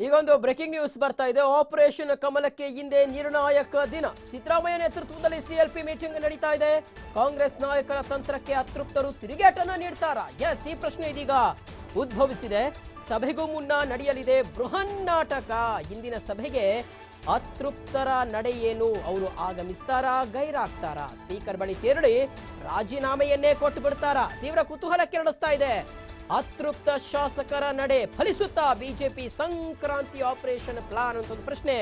ಈಗೊಂದು breaking news ಬರ್ತಾ ಇದೆ. ಆಪರೇಷನ್ ಕಮಲಕ್ಕೆ ಹಿಂದೆ ನಿರ್ಣಾಯಕ ದಿನ. ಸಿದ್ದರಾಮಯ್ಯ ನೇತೃತ್ವದಲ್ಲಿ ಸಿಎಲ್ಪಿ ಮೀಟಿಂಗ್ ನಡೀತಾ ಇದೆ. ಕಾಂಗ್ರೆಸ್ ನಾಯಕರ ತಂತ್ರಕ್ಕೆ ಅತೃಪ್ತರು ತಿರುಗೇಟನ್ನ ನೀಡ್ತಾರಾ? ಎಸ್, ಈ ಪ್ರಶ್ನೆ ಇದೀಗ ಉದ್ಭವಿಸಿದೆ. ಸಭೆಗೂ ಮುನ್ನ ನಡೆಯಲಿದೆ ಬೃಹನ್ ನಾಟಕ. ಇಂದಿನ ಸಭೆಗೆ ಅತೃಪ್ತರ ನಡೆ ಏನು? ಅವರು ಆಗಮಿಸ್ತಾರಾ, ಗೈರಾಗ್ತಾರಾ? ಸ್ಪೀಕರ್ ಬಳಿ ತೆರಳಿ ರಾಜೀನಾಮೆಯನ್ನೇ ಕೊಟ್ಟು ಬಿಡ್ತಾರಾ? ತೀವ್ರ ಕುತೂಹಲ ಕೆರಳಿಸ್ತಾ ಇದೆ. ಅತೃಪ್ತ ಶಾಸಕರ ನಡೆ ಫಲಿಸುತ್ತಾ? ಬಿಜೆಪಿ ಸಂಕ್ರಾಂತಿ ಆಪರೇಷನ್ ಪ್ಲಾನ್ ಅಂತ ಒಂದು ಪ್ರಶ್ನೆ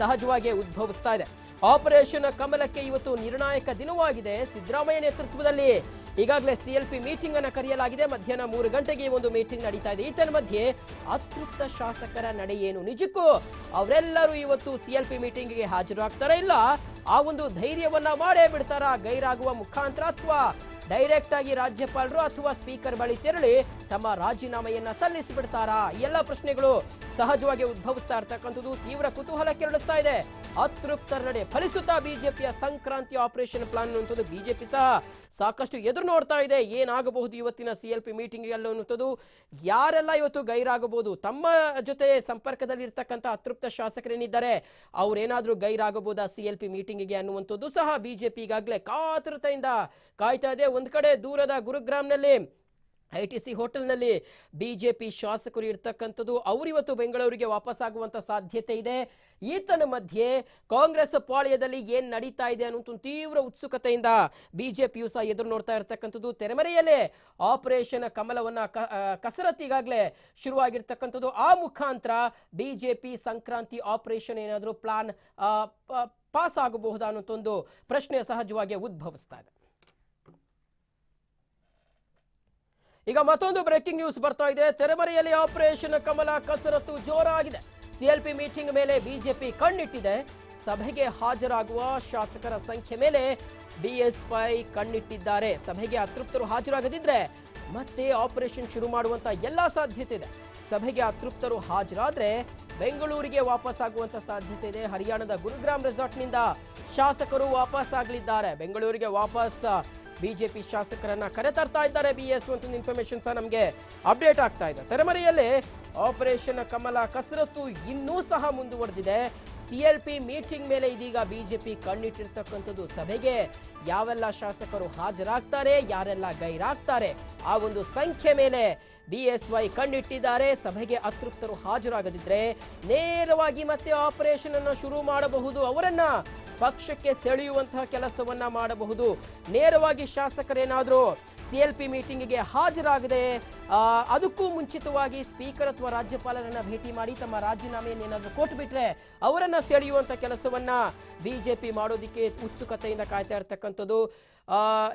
ಸಹಜವಾಗಿ ಉದ್ಭವಿಸ್ತಾ ಇದೆ. ಆಪರೇಷನ್ ಕಮಲಕ್ಕೆ ಇವತ್ತು ನಿರ್ಣಾಯಕ ದಿನವಾಗಿದೆ. ಸಿದ್ದರಾಮಯ್ಯ ನೇತೃತ್ವದಲ್ಲಿ ಈಗಾಗಲೇ ಸಿಎಲ್ಪಿ ಮೀಟಿಂಗ್ ಅನ್ನು ಕರೆಯಲಾಗಿದೆ. ಮಧ್ಯಾಹ್ನ 3 ಗಂಟೆಗೆ ಒಂದು ಮೀಟಿಂಗ್ ನಡೀತಾ ಇದೆ. ಈತನ ಮಧ್ಯೆ ಅತೃಪ್ತ ಶಾಸಕರ ನಡೆ ಏನು? ನಿಜಕ್ಕೂ ಅವರೆಲ್ಲರೂ ಇವತ್ತು ಸಿಎಲ್ಪಿ ಮೀಟಿಂಗ್ಗೆ ಹಾಜರಾಗ್ತಾರಾ, ಇಲ್ಲ ಆ ಒಂದು ಧೈರ್ಯವನ್ನ ಮಾಡೇ ಬಿಡ್ತಾರಾ ಗೈರಾಗುವ ಮುಖಾಂತರ, ಅಥವಾ ಡೈರೆಕ್ಟ್ ಆಗಿ ರಾಜ್ಯಪಾಲರು ಅಥವಾ ಸ್ಪೀಕರ್ ಬಳಿ ತೆರಳಿ ತಮ್ಮ ರಾಜೀನಾಮೆಯನ್ನ ಸಲ್ಲಿಸಿಬಿಡ್ತಾರಾ? ಎಲ್ಲ ಪ್ರಶ್ನೆಗಳು ಸಹಜವಾಗಿ ಉದ್ಭವಿಸ್ತಾ ಇರ್ತಕ್ಕಂಥದ್ದು ತೀವ್ರ ಕುತೂಹಲ ಕೆರಳಿಸ್ತಾ ಇದೆ. ಅತೃಪ್ತರ ನಡೆ ಫಲಿಸುತ್ತಾ? ಬಿಜೆಪಿಯ ಸಂಕ್ರಾಂತಿ ಆಪರೇಷನ್ ಪ್ಲಾನ್ ಅನ್ನುವಂಥದ್ದು ಬಿಜೆಪಿ ಸಹ ಸಾಕಷ್ಟು ಎದುರು ನೋಡ್ತಾ ಇದೆ. ಏನಾಗಬಹುದು ಇವತ್ತಿನ ಸಿಎಲ್ಪಿ ಮೀಟಿಂಗ್ ಅನ್ನುವಂಥದ್ದು, ಯಾರೆಲ್ಲ ಇವತ್ತು ಗೈರಾಗಬಹುದು? ತಮ್ಮ ಜೊತೆ ಸಂಪರ್ಕದಲ್ಲಿ ಇರ್ತಕ್ಕಂಥ ಅತೃಪ್ತ ಶಾಸಕರೇನಿದ್ದಾರೆ ಅವ್ರೇನಾದ್ರೂ ಗೈರಾಗಬಹುದಾ ಸಿಎಲ್ಪಿ ಮೀಟಿಂಗ್ಗೆ ಅನ್ನುವಂಥದ್ದು ಸಹ ಬಿಜೆಪಿ ಈಗಾಗಲೇ ಕಾತುರತೆಯಿಂದ ಕಾಯ್ತಾ ಇದೆ. ಒಂದ್ ಕಡೆ ದೂರದ ಗುರುಗ್ರಾಮ್ನಲ್ಲಿ ITC ಹೋಟೆಲ್ನಲ್ಲಿ ಬಿಜೆಪಿ ಶಾಸಕರು ಇರ್ತಕ್ಕಂಥದ್ದು, ಅವರಿವತ್ತು ಬೆಂಗಳೂರಿಗೆ ವಾಪಸ್ ಆಗುವಂತ ಸಾಧ್ಯತೆ ಇದೆ. ಈತನ ಮಧ್ಯೆ ಕಾಂಗ್ರೆಸ್ ಪಾಳ್ಯದಲ್ಲಿ ಏನ್ ನಡೀತಾ ಇದೆ ಅನ್ನೋ ತೀವ್ರ ಉತ್ಸುಕತೆಯಿಂದ ಬಿಜೆಪಿಯು ಸಹ ಎದುರು ನೋಡ್ತಾ ಇರ್ತಕ್ಕಂಥದ್ದು. ತೆರೆಮರೆಯಲ್ಲೇ ಆಪರೇಷನ್ ಕಮಲವನ್ನ ಕಸರತ್ತಿಗಾಗಲೇ ಶುರುವಾಗಿರ್ತಕ್ಕಂಥದ್ದು. ಆ ಮುಖಾಂತರ ಬಿಜೆಪಿ ಸಂಕ್ರಾಂತಿ ಆಪರೇಷನ್ ಏನಾದರೂ ಪ್ಲಾನ್ ಪಾಸ್ ಆಗಬಹುದಾ ಅನ್ನೋದೊಂದು ಪ್ರಶ್ನೆ ಸಹಜವಾಗಿ ಉದ್ಭವಿಸ್ತಾ ಇದೆ. ಈಗ ಮತ್ತೊಂದು ಬ್ರೇಕಿಂಗ್ ನ್ಯೂಸ್ ಬರ್ತಾ ಇದೆ. ತೆರೆಮರೆಯಲ್ಲಿ ಆಪರೇಷನ್ ಕಮಲ ಕಸರತ್ತು ಜೋರಾಗಿದೆ. ಸಿಎಲ್ಪಿ ಮೀಟಿಂಗ್ ಮೇಲೆ ಬಿಜೆಪಿ ಕಣ್ಣಿಟ್ಟಿದೆ. ಸಭೆಗೆ ಹಾಜರಾಗುವ ಶಾಸಕರ ಸಂಖ್ಯೆ ಮೇಲೆ ಬಿಎಸ್ವೈ ಕಣ್ಣಿಟ್ಟಿದ್ದಾರೆ. ಸಭೆಗೆ ಅತೃಪ್ತರು ಹಾಜರಾಗದಿದ್ರೆ ಮತ್ತೆ ಆಪರೇಷನ್ ಶುರು ಮಾಡುವಂತ ಎಲ್ಲಾ ಸಾಧ್ಯತೆ ಇದೆ. ಸಭೆಗೆ ಅತೃಪ್ತರು ಹಾಜರಾದ್ರೆ ಬೆಂಗಳೂರಿಗೆ ವಾಪಸ್ ಆಗುವಂತ ಸಾಧ್ಯತೆ ಇದೆ. ಹರಿಯಾಣದ ಗುರುಗ್ರಾಮ್ ರೆಸಾರ್ಟ್ನಿಂದ ಶಾಸಕರು ವಾಪಸ್ ಆಗಲಿದ್ದಾರೆ. ಬೆಂಗಳೂರಿಗೆ ವಾಪಸ್ ಬಿಜೆಪಿ ಶಾಸಕರನ್ನ ಕರೆತರ್ತಾ ಇದ್ದಾರೆ ಬಿಎಸ್ ಅಂತ ಇನ್ಫಾರ್ಮೇಶನ್ ಸಹ ನಮಗೆ ಅಪ್ಡೇಟ್ ಆಗ್ತಾ ಇದೆ. ತೆರೆಮರೆಯಲ್ಲೇ ಆಪರೇಷನ್ ಕಮಲ ಕಸರತ್ತು ಇನ್ನೂ ಸಹ ಮುಂದುವರೆದಿದೆ. ಸಿಎಲ್ಪಿ ಮೀಟಿಂಗ್ ಮೇಲೆ ಇದೀಗ ಬಿಜೆಪಿ ಕಣ್ಣಿಟ್ಟಿರ್ತಕ್ಕಂಥದ್ದು. ಸಭೆಗೆ ಯಾವೆಲ್ಲ ಶಾಸಕರು ಹಾಜರಾಗ್ತಾರೆ, ಯಾರೆಲ್ಲ ಗೈರಾಗ್ತಾರೆ, ಆ ಒಂದು ಸಂಖ್ಯೆ ಮೇಲೆ ಬಿಎಸ್ವೈ ಕಣ್ಣಿಟ್ಟಿದ್ದಾರೆ. ಸಭೆಗೆ ಅತೃಪ್ತರು ಹಾಜರಾಗದಿದ್ರೆ ನೇರವಾಗಿ ಮತ್ತೆ ಆಪರೇಷನ್ ಅನ್ನು ಶುರು ಮಾಡಬಹುದು. ಅವರನ್ನ ಪಕ್ಷಕ್ಕೆ ಸೆಳೆಯುವಂತಹ ಕೆಲಸವನ್ನ ಮಾಡಬಹುದು. ನೇರವಾಗಿ ಶಾಸಕರೇನಾದ್ರೂ ಸಿಎಲ್ಪಿ ಮೀಟಿಂಗ್ಗೆ ಹಾಜರಾಗದೆ ಅದಕ್ಕೂ ಮುಂಚಿತವಾಗಿ ಸ್ಪೀಕರ್ ಅಥವಾ ರಾಜ್ಯಪಾಲರನ್ನ ಭೇಟಿ ಮಾಡಿ ತಮ್ಮ ರಾಜೀನಾಮೆಯನ್ನು ಏನಾದರೂ ಕೊಟ್ಟುಬಿಟ್ರೆ ಅವರನ್ನ ಸೆಳೆಯುವಂತ ಕೆಲಸವನ್ನ ಬಿಜೆಪಿ ಮಾಡೋದಿಕ್ಕೆ ಉತ್ಸುಕತೆಯಿಂದ ಕಾಯ್ತಾ ಇರ್ತಕ್ಕಂಥದ್ದು.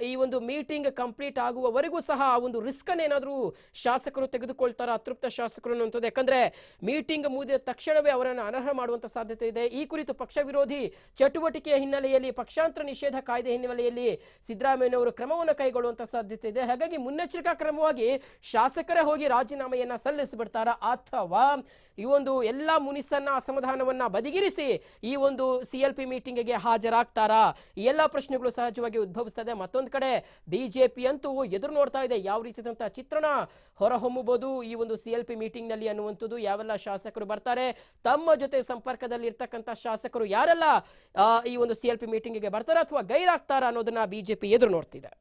ಈ ಒಂದು ಮೀಟಿಂಗ್ ಕಂಪ್ಲೀಟ್ ಆಗುವವರೆಗೂ ಸಹ ಆ ಒಂದು ರಿಸ್ಕ್ ಏನಾದರೂ ಶಾಸಕರು ತೆಗೆದುಕೊಳ್ತಾರ, ಅತೃಪ್ತ ಶಾಸಕರು ಅನ್ನುವಂಥದ್ದು. ಯಾಕಂದ್ರೆ ಮೀಟಿಂಗ್ ಮುಗಿದ ತಕ್ಷಣವೇ ಅವರನ್ನು ಅನರ್ಹ ಮಾಡುವಂತ ಸಾಧ್ಯತೆ ಇದೆ. ಈ ಕುರಿತು ಪಕ್ಷ ವಿರೋಧಿ ಚಟುವಟಿಕೆಯ ಹಿನ್ನೆಲೆಯಲ್ಲಿ, ಪಕ್ಷಾಂತರ ನಿಷೇಧ ಕಾಯ್ದೆ ಹಿನ್ನೆಲೆಯಲ್ಲಿ ಸಿದ್ದರಾಮಯ್ಯನವರು ಕ್ರಮವನ್ನು ಕೈಗೊಳ್ಳುವಂತ ಸಾಧ್ಯತೆ ಇದೆ. ಹಾಗಾಗಿ ಮುನ್ನೆಚ್ಚರಿಕಾ ಕ್ರಮವಾಗಿ ಶಾಸಕರೇ ಹೋಗಿ ರಾಜೀನಾಮೆಯನ್ನ ಸಲ್ಲಿಸಿಬಿಡ್ತಾರ, ಅಥವಾ ಈ ಒಂದು ಎಲ್ಲಾ ಮುನಿಸನ್ನ ಅಸಮಾಧಾನವನ್ನ ಬದಿಗಿರಿಸಿ ಈ ಒಂದು ಸಿಎಲ್ಪಿ ಮೀಟಿಂಗ್ಗೆ ಹಾಜರಾಗ್ತಾರಾ? ಈ ಎಲ್ಲಾ ಪ್ರಶ್ನೆಗಳು ಸಹಜವಾಗಿ ಉದ್ಭವಿಸ್ತದೆ. ಮತ್ತೊಂದು ಕಡೆ ಬಿಜೆಪಿ ಅಂತೂ ಎದುರು ನೋಡ್ತಾ ಇದೆ ಯಾವ ರೀತಿಯಾದಂತಹ ಚಿತ್ರಣ ಹೊರಹೊಮ್ಮಬಹುದು ಈ ಒಂದು ಸಿಎಲ್ಪಿ ಮೀಟಿಂಗ್ ನಲ್ಲಿ ಅನ್ನುವಂಥದ್ದು. ಯಾವೆಲ್ಲ ಶಾಸಕರು ಬರ್ತಾರೆ, ತಮ್ಮ ಜೊತೆ ಸಂಪರ್ಕದಲ್ಲಿ ಇರ್ತಕ್ಕಂಥ ಶಾಸಕರು ಯಾರೆಲ್ಲ ಈ ಒಂದು ಸಿಎಲ್ಪಿ ಮೀಟಿಂಗ್ಗೆ ಬರ್ತಾರೆ ಅಥವಾ ಗೈರಾಗ್ತಾರ ಅನ್ನೋದನ್ನ ಬಿಜೆಪಿ ಎದುರು ನೋಡ್ತಿದೆ.